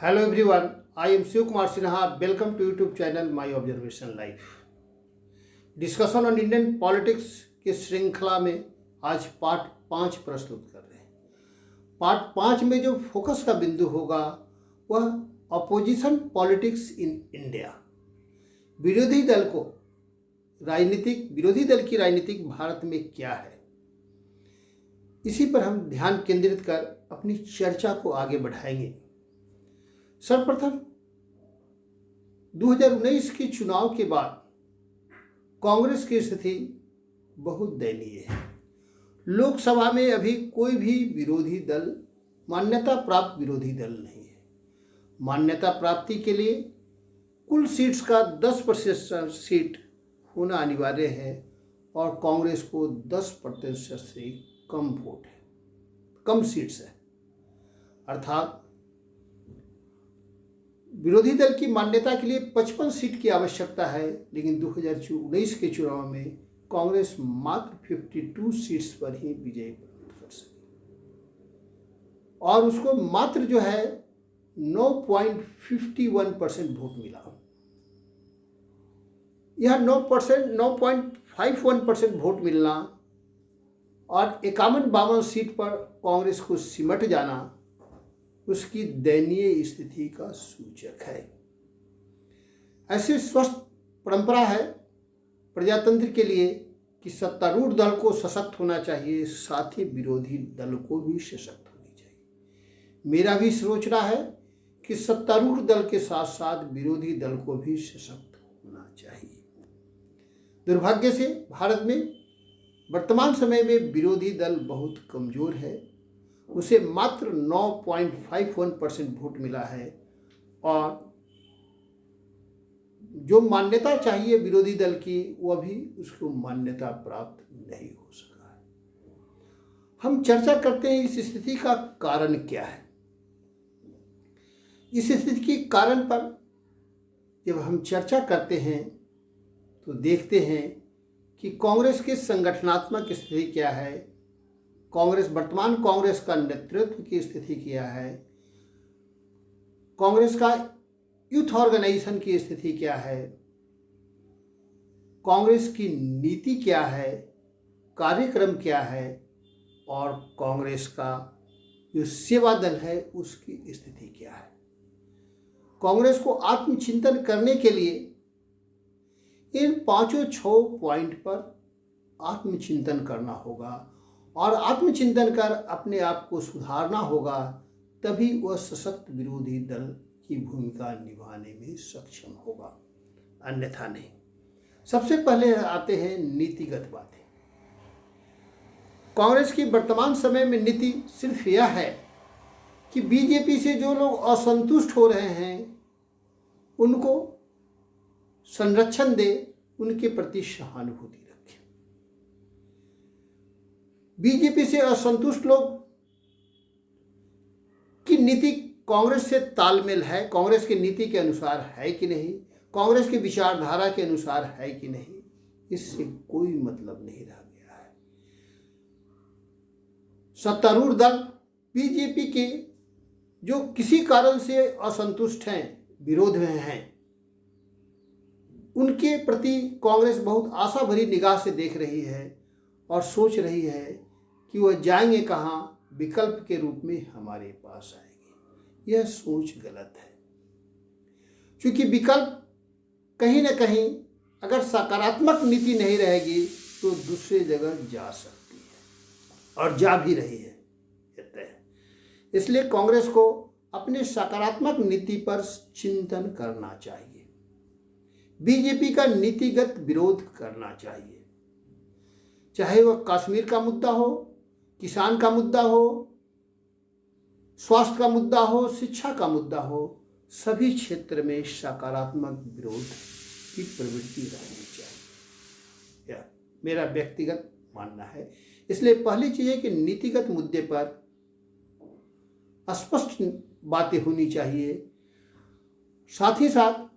Hello everyone, I am Shiv Kumar Sinha. Welcome to YouTube channel My Observation Life. Discussion on Indian politics की श्रृंखला में आज part 5 प्रस्तुत कर रहे हैं। पार्ट 5 में जो फोकस का बिंदु होगा वह अपोजिशन पॉलिटिक्स इन इंडिया, विरोधी दल की राजनीतिक भारत में क्या है, इसी पर हम ध्यान केंद्रित कर अपनी चर्चा को आगे बढ़ाएंगे। सर्वप्रथम 2019 के चुनाव के बाद कांग्रेस की स्थिति बहुत दयनीय है। लोकसभा में अभी कोई भी विरोधी दल, मान्यता प्राप्त विरोधी दल नहीं है। मान्यता प्राप्ति के लिए कुल सीट्स का 10% सीट होना अनिवार्य है और कांग्रेस को 10% से कम वोट है, कम सीट्स है। अर्थात विरोधी दल की मान्यता के लिए 55 सीट की आवश्यकता है, लेकिन 2019 के चुनाव में कांग्रेस मात्र 52 सीट्स पर ही विजय प्राप्त कर सकी और उसको मात्र 9.51% वोट मिला। यह 9.51% वोट मिलना और 51-52 सीट पर कांग्रेस को सिमट जाना उसकी दयनीय स्थिति का सूचक है। ऐसी स्वस्थ परंपरा है प्रजातंत्र के लिए कि सत्तारूढ़ दल को सशक्त होना चाहिए, साथ ही विरोधी दल को भी सशक्त होनी चाहिए। मेरा भी सोचना है कि सत्तारूढ़ दल के साथ साथ विरोधी दल को भी सशक्त होना चाहिए। दुर्भाग्य से भारत में वर्तमान समय में विरोधी दल बहुत कमजोर है। उसे मात्र 9.51% वोट मिला है और जो मान्यता चाहिए विरोधी दल की वह भी उसको मान्यता प्राप्त नहीं हो सका है। हम चर्चा करते हैं इस स्थिति का कारण क्या है। इस स्थिति के कारण पर जब हम चर्चा करते हैं तो देखते हैं कि कांग्रेस की संगठनात्मक स्थिति क्या है, वर्तमान कांग्रेस का नेतृत्व की स्थिति क्या है, कांग्रेस का यूथ ऑर्गेनाइजेशन की स्थिति क्या है, कांग्रेस की नीति क्या है, कार्यक्रम क्या है और कांग्रेस का जो सेवा दल है उसकी स्थिति क्या है। कांग्रेस को आत्मचिंतन करने के लिए इन 5-6 पॉइंट पर आत्मचिंतन करना होगा और आत्मचिंतन कर अपने आप को सुधारना होगा, तभी वह सशक्त विरोधी दल की भूमिका निभाने में सक्षम होगा, अन्यथा नहीं। सबसे पहले आते हैं नीतिगत बातें। कांग्रेस की वर्तमान समय में नीति सिर्फ यह है कि बीजेपी से जो लोग असंतुष्ट हो रहे हैं उनको संरक्षण दे, उनके प्रति सहानुभूति रखे। बीजेपी से असंतुष्ट लोग की नीति कांग्रेस से तालमेल है, कांग्रेस की नीति के अनुसार है कि नहीं, कांग्रेस की विचारधारा के अनुसार है कि नहीं, इससे कोई मतलब नहीं रह गया है। सत्तारूढ़ दल बीजेपी के जो किसी कारण से असंतुष्ट हैं, विरोध में हैं, उनके प्रति कांग्रेस बहुत आशा भरी निगाह से देख रही है और सोच रही है कि वह जाएंगे कहाँ, विकल्प के रूप में हमारे पास आएंगे। यह सोच गलत है, क्योंकि विकल्प कहीं ना कहीं अगर सकारात्मक नीति नहीं रहेगी तो दूसरे जगह जा सकती है और जा भी रही है, कहते हैं। इसलिए कांग्रेस को अपने सकारात्मक नीति पर चिंतन करना चाहिए, बीजेपी का नीतिगत विरोध करना चाहिए, चाहे वह कश्मीर का मुद्दा हो, किसान का मुद्दा हो, स्वास्थ्य का मुद्दा हो, शिक्षा का मुद्दा हो, सभी क्षेत्र में सकारात्मक विरोध की प्रवृत्ति रहनी चाहिए, यह मेरा व्यक्तिगत मानना है। इसलिए पहली चीज है कि नीतिगत मुद्दे पर स्पष्ट बातें होनी चाहिए। साथ ही साथ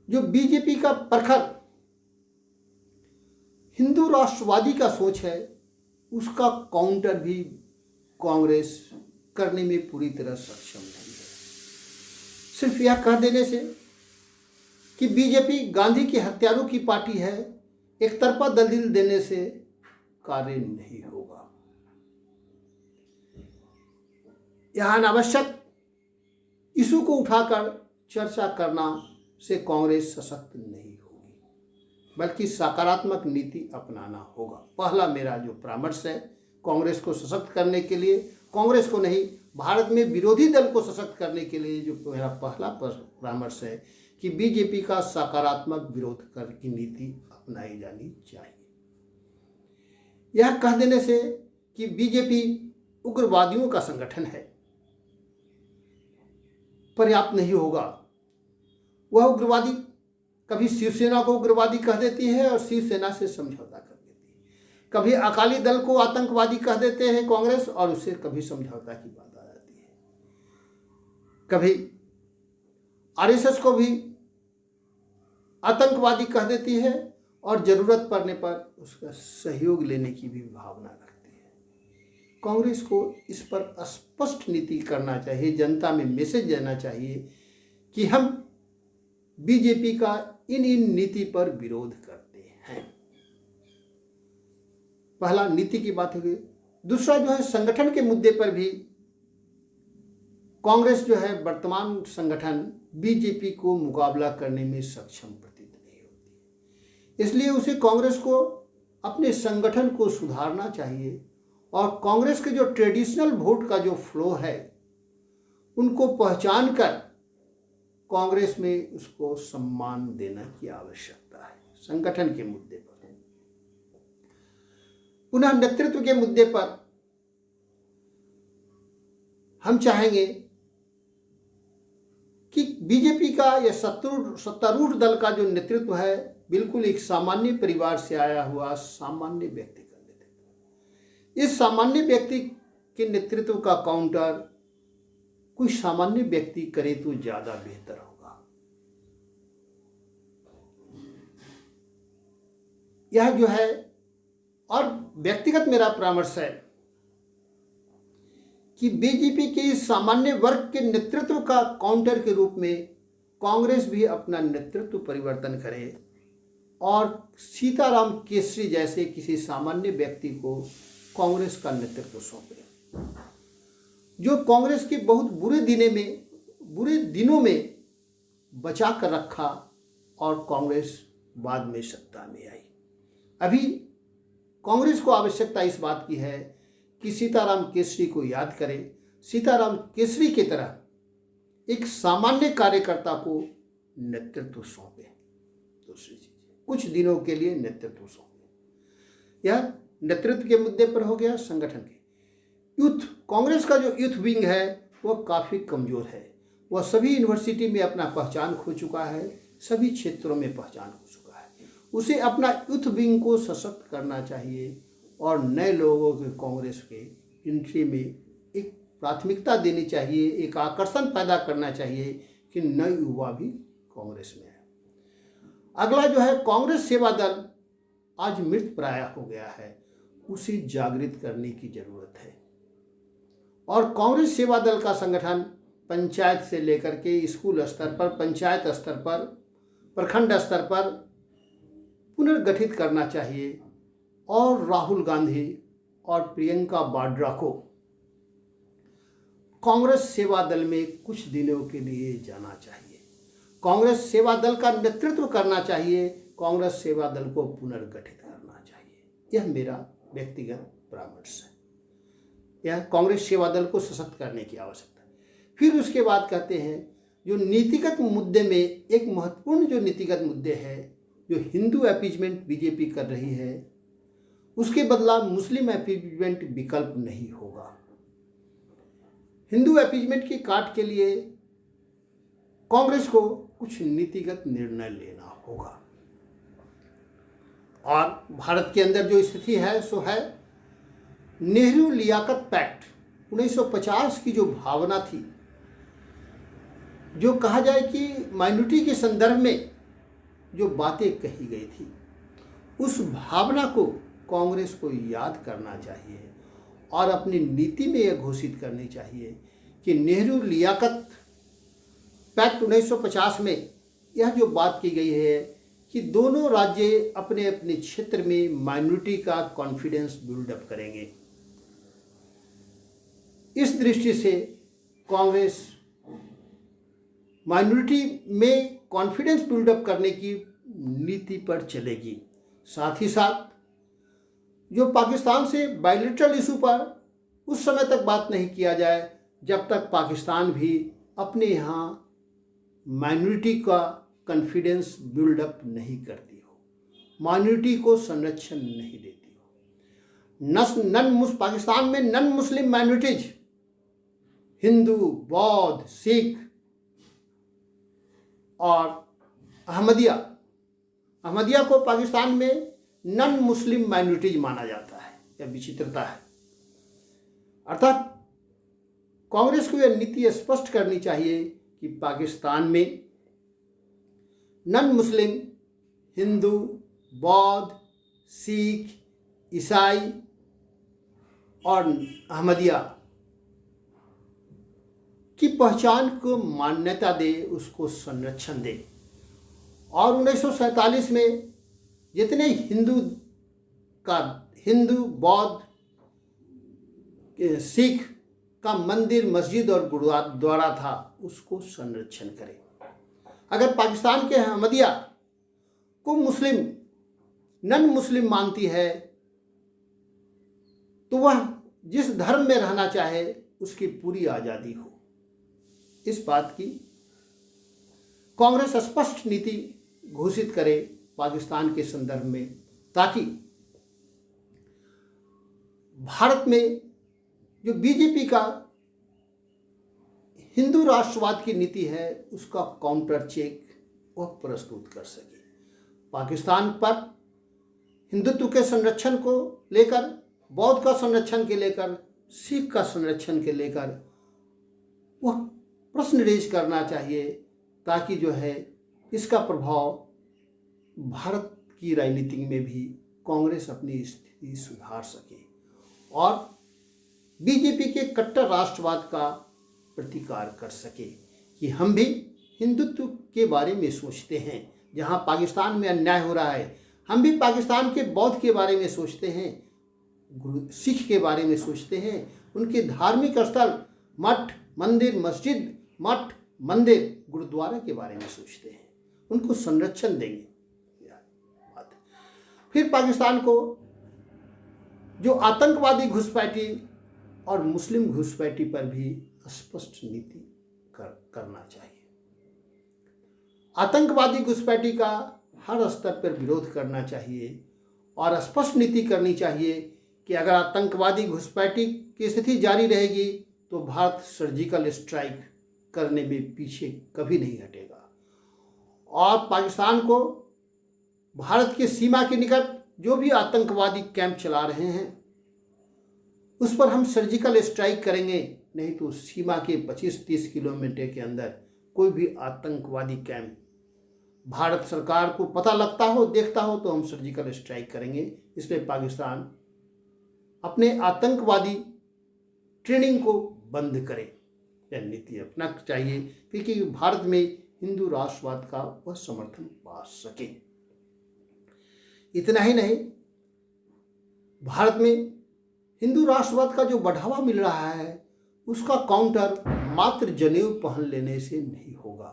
जो बीजेपी का प्रखर हिंदू राष्ट्रवादी का सोच है उसका काउंटर भी कांग्रेस करने में पूरी तरह सक्षम नहीं है। सिर्फ यह कह देने से कि बीजेपी गांधी के हत्यारों की पार्टी है, एक तरफा दलील देने से कार्य नहीं होगा। यह अनावश्यक इशू को उठाकर चर्चा करना से कांग्रेस सशक्त नहीं होगी, बल्कि सकारात्मक नीति अपनाना होगा। पहला मेरा जो परामर्श है कांग्रेस को सशक्त करने के लिए, कांग्रेस को नहीं, भारत में विरोधी दल को सशक्त करने के लिए जो मेरा पहला परामर्श है कि बीजेपी का सकारात्मक विरोध कर की नीति अपनाई जानी चाहिए। यह कह देने से कि बीजेपी उग्रवादियों का संगठन है पर्याप्त नहीं होगा। वह उग्रवादी कभी शिवसेना को उग्रवादी कह देती है और शिवसेना से समझौता कर देती है, कभी अकाली दल को आतंकवादी कह देते हैं कांग्रेस और उससे कभी समझौता की बात आ जाती है, कभी आरएसएस को भी आतंकवादी कह देती है और जरूरत पड़ने पर उसका सहयोग लेने की भी भावना रखती है। कांग्रेस को इस पर स्पष्ट नीति करना चाहिए, जनता में मैसेज देना चाहिए कि हम बीजेपी का इन नीति पर विरोध करते हैं। पहला नीति की बात हो गई। दूसरा जो है संगठन के मुद्दे पर भी कांग्रेस जो है वर्तमान संगठन बीजेपी को मुकाबला करने में सक्षम प्रतीत नहीं होती, इसलिए उसे कांग्रेस को अपने संगठन को सुधारना चाहिए और कांग्रेस के जो ट्रेडिशनल वोट का जो फ्लो है उनको पहचान कर कांग्रेस में उसको सम्मान देने की आवश्यकता है। संगठन के मुद्दे पर पुनः नेतृत्व के मुद्दे पर हम चाहेंगे कि बीजेपी का यह सत्तारूढ़ दल का जो नेतृत्व है बिल्कुल एक सामान्य परिवार से आया हुआ सामान्य व्यक्ति का नेतृत्व। इस सामान्य व्यक्ति के नेतृत्व का काउंटर कोई सामान्य व्यक्ति करे तो ज्यादा बेहतर होगा। यह जो है और व्यक्तिगत मेरा परामर्श है कि बीजेपी के इस सामान्य वर्ग के नेतृत्व का काउंटर के रूप में कांग्रेस भी अपना नेतृत्व परिवर्तन करे और सीताराम केसरी जैसे किसी सामान्य व्यक्ति को कांग्रेस का नेतृत्व सौंपे, जो कांग्रेस के बहुत बुरे दिनों में बचा कर रखा और कांग्रेस बाद में सत्ता में आई। अभी कांग्रेस को आवश्यकता इस बात की है कि सीताराम केसरी को याद करें, सीताराम केसरी की तरह एक सामान्य कार्यकर्ता को नेतृत्व सौंपे। दूसरी चीज कुछ दिनों के लिए नेतृत्व सौंपे। यह नेतृत्व के मुद्दे पर हो गया। संगठन के यूथ, कांग्रेस का जो यूथ विंग है वह काफ़ी कमज़ोर है। वह सभी यूनिवर्सिटी में अपना पहचान खो चुका है, सभी क्षेत्रों में पहचान हो चुका है। उसे अपना यूथ विंग को सशक्त करना चाहिए और नए लोगों के कांग्रेस के एंट्री में एक प्राथमिकता देनी चाहिए, एक आकर्षण पैदा करना चाहिए कि नए युवा भी कांग्रेस में है। अगला जो है कांग्रेस सेवा दल आज मृत प्राय हो गया है, उसे जागृत करने की जरूरत है और कांग्रेस सेवा दल का संगठन पंचायत से लेकर के स्कूल स्तर पर, पंचायत स्तर पर, प्रखंड स्तर पर पुनर्गठित करना चाहिए और राहुल गांधी और प्रियंका वाड्रा को कांग्रेस सेवा दल में कुछ दिनों के लिए जाना चाहिए, कांग्रेस सेवा दल का नेतृत्व करना चाहिए, कांग्रेस सेवा दल को पुनर्गठित करना चाहिए। यह मेरा व्यक्तिगत परामर्श है। यह कांग्रेस सेवा दल को सशक्त करने की आवश्यकता है। फिर उसके बाद कहते हैं जो नीतिगत मुद्दे में एक महत्वपूर्ण जो नीतिगत मुद्दे है, जो हिंदू अपीजमेंट बीजेपी कर रही है उसके बदला मुस्लिम अपीजमेंट विकल्प नहीं होगा। हिंदू अपीजमेंट की काट के लिए कांग्रेस को कुछ नीतिगत निर्णय लेना होगा और भारत के अंदर जो स्थिति है सो है नेहरू लियाकत पैक्ट 1950 की जो भावना थी, जो कहा जाए कि माइनॉरिटी के संदर्भ में जो बातें कही गई थी, उस भावना को कांग्रेस को याद करना चाहिए और अपनी नीति में यह घोषित करनी चाहिए कि नेहरू लियाकत पैक्ट 1950 में यह जो बात की गई है कि दोनों राज्य अपने अपने क्षेत्र में माइनॉरिटी का कॉन्फिडेंस बिल्डअप करेंगे। इस दृष्टि से कांग्रेस माइनॉरिटी में कॉन्फिडेंस बिल्डअप करने की नीति पर चलेगी। साथ ही साथ जो पाकिस्तान से बायलैटरल इशू पर उस समय तक बात नहीं किया जाए जब तक पाकिस्तान भी अपने यहाँ माइनॉरिटी का कॉन्फिडेंस बिल्डअप नहीं करती हो, माइनॉरिटी को संरक्षण नहीं देती हो। पाकिस्तान में नॉन मुस्लिम माइनॉरिटीज हिंदू, बौद्ध, सिख और अहमदिया को पाकिस्तान में नॉन मुस्लिम माइनॉरिटीज माना जाता है। यह विचित्रता है। अर्थात कांग्रेस को यह नीति स्पष्ट करनी चाहिए कि पाकिस्तान में नॉन मुस्लिम, हिंदू, बौद्ध, सिख, ईसाई और अहमदिया की पहचान को मान्यता दे, उसको संरक्षण दे। और 1947 में जितने हिंदू, बौद्ध, सिख का मंदिर, मस्जिद और गुरुद्वारा था, उसको संरक्षण करें। अगर पाकिस्तान के अहमदिया को मुस्लिम नॉन मुस्लिम मानती है तो वह जिस धर्म में रहना चाहे उसकी पूरी आज़ादी हो। इस बात की कांग्रेस स्पष्ट नीति घोषित करे पाकिस्तान के संदर्भ में, ताकि भारत में जो बीजेपी का हिंदू राष्ट्रवाद की नीति है उसका काउंटर चेक वह प्रस्तुत कर सके। पाकिस्तान पर हिंदुत्व के संरक्षण को लेकर, बौद्ध का संरक्षण के लेकर, सिख का संरक्षण के लेकर वह प्रश्न रेज करना चाहिए, ताकि जो है इसका प्रभाव भारत की राजनीति में भी कांग्रेस अपनी स्थिति सुधार सके और बीजेपी के कट्टर राष्ट्रवाद का प्रतिकार कर सके कि हम भी हिंदुत्व के बारे में सोचते हैं। जहां पाकिस्तान में अन्याय हो रहा है, हम भी पाकिस्तान के बौद्ध के बारे में सोचते हैं, सिख के बारे में सोचते हैं, उनके धार्मिक स्थल, मठ, मंदिर, मस्जिद, मठ, मंदिर, गुरुद्वारा के बारे में सोचते हैं, उनको संरक्षण देंगे। फिर पाकिस्तान को जो आतंकवादी घुसपैठी और मुस्लिम घुसपैठी पर भी स्पष्ट नीति करना चाहिए। आतंकवादी घुसपैठी का हर स्तर पर विरोध करना चाहिए और स्पष्ट नीति करनी चाहिए कि अगर आतंकवादी घुसपैठी की स्थिति जारी रहेगी तो भारत सर्जिकल स्ट्राइक करने में पीछे कभी नहीं हटेगा। और पाकिस्तान को भारत की सीमा के निकट जो भी आतंकवादी कैंप चला रहे हैं उस पर हम सर्जिकल स्ट्राइक करेंगे, नहीं तो सीमा के 25-30 किलोमीटर के अंदर कोई भी आतंकवादी कैंप भारत सरकार को पता लगता हो, देखता हो तो हम सर्जिकल स्ट्राइक करेंगे। इसलिए पाकिस्तान अपने आतंकवादी ट्रेनिंग को बंद करे, यह नीति अपना चाहिए, क्योंकि भारत में हिंदू राष्ट्रवाद का वह समर्थन पा सके। इतना ही नहीं, भारत में हिंदू राष्ट्रवाद का जो बढ़ावा मिल रहा है उसका काउंटर मात्र जनेऊ पहन लेने से नहीं होगा,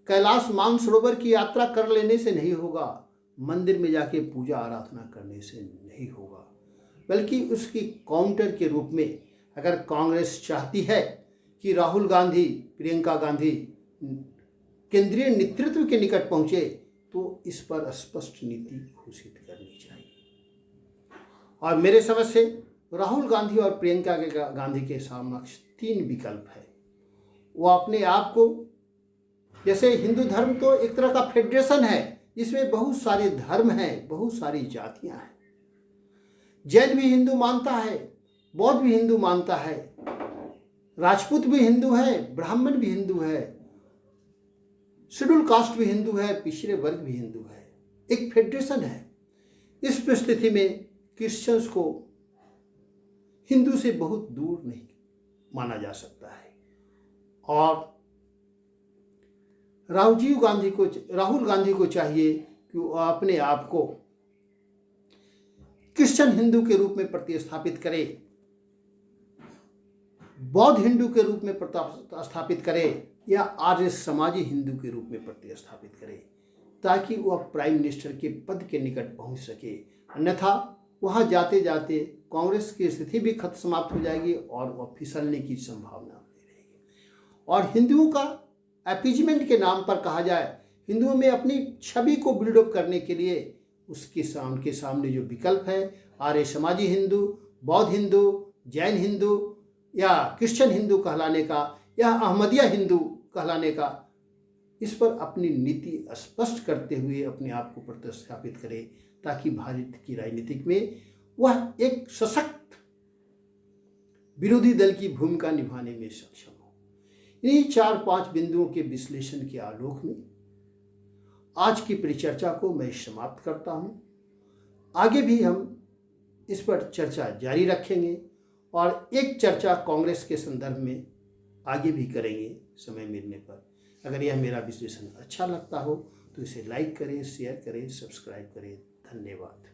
कैलाश मानसरोवर की यात्रा कर लेने से नहीं होगा, मंदिर में जाके पूजा आराधना करने से नहीं होगा, बल्कि उसकी काउंटर के रूप में अगर कांग्रेस चाहती है कि राहुल गांधी, प्रियंका गांधी केंद्रीय नेतृत्व के निकट पहुंचे तो इस पर स्पष्ट नीति घोषित करनी चाहिए। और मेरे समझ से राहुल गांधी और प्रियंका गांधी के समक्ष 3 विकल्प है। वो अपने आप को, जैसे हिंदू धर्म तो एक तरह का फेडरेशन है जिसमें बहुत सारे धर्म हैं, बहुत सारी जातियां हैं। जैन भी हिंदू मानता है, बौद्ध भी हिंदू मानता है, राजपूत भी हिंदू है, ब्राह्मण भी हिंदू है, शेड्यूल कास्ट भी हिंदू है, पिछड़े वर्ग भी हिंदू है। एक फेडरेशन है। इस परिस्थिति में क्रिश्चियंस को हिंदू से बहुत दूर नहीं माना जा सकता है। और राहुल गांधी को चाहिए कि वो अपने आप को क्रिश्चियन हिंदू के रूप में प्रतिस्थापित करे, बौद्ध हिंदू के रूप में प्रतिस्थापित करे, या आर्य समाजी हिंदू के रूप में प्रतिस्थापित करे, ताकि वह प्राइम मिनिस्टर के पद के निकट पहुंच सके। अन्यथा वहां जाते जाते कांग्रेस की स्थिति भी समाप्त हो जाएगी और वह फिसलने की संभावना नहीं रहेगी। और हिंदुओं का अपीजमेंट के नाम पर कहा जाए, हिंदुओं में अपनी छवि को बिल्डअप करने के लिए उनके सामने जो विकल्प है, आर्य समाजी हिंदू, बौद्ध हिंदू, जैन हिंदू या क्रिश्चियन हिंदू कहलाने का, या अहमदिया हिंदू कहलाने का, इस पर अपनी नीति स्पष्ट करते हुए अपने आप को प्रतिस्थापित करे, ताकि भारत की राजनीतिक में वह एक सशक्त विरोधी दल की भूमिका निभाने में सक्षम हो। इन्हीं 4-5 बिंदुओं के विश्लेषण के आलोक में आज की परिचर्चा को मैं समाप्त करता हूँ। आगे भी हम इस पर चर्चा जारी रखेंगे और एक चर्चा कांग्रेस के संदर्भ में आगे भी करेंगे समय मिलने पर। अगर यह मेरा विश्लेषण अच्छा लगता हो तो इसे लाइक करें, शेयर करें, सब्सक्राइब करें। धन्यवाद।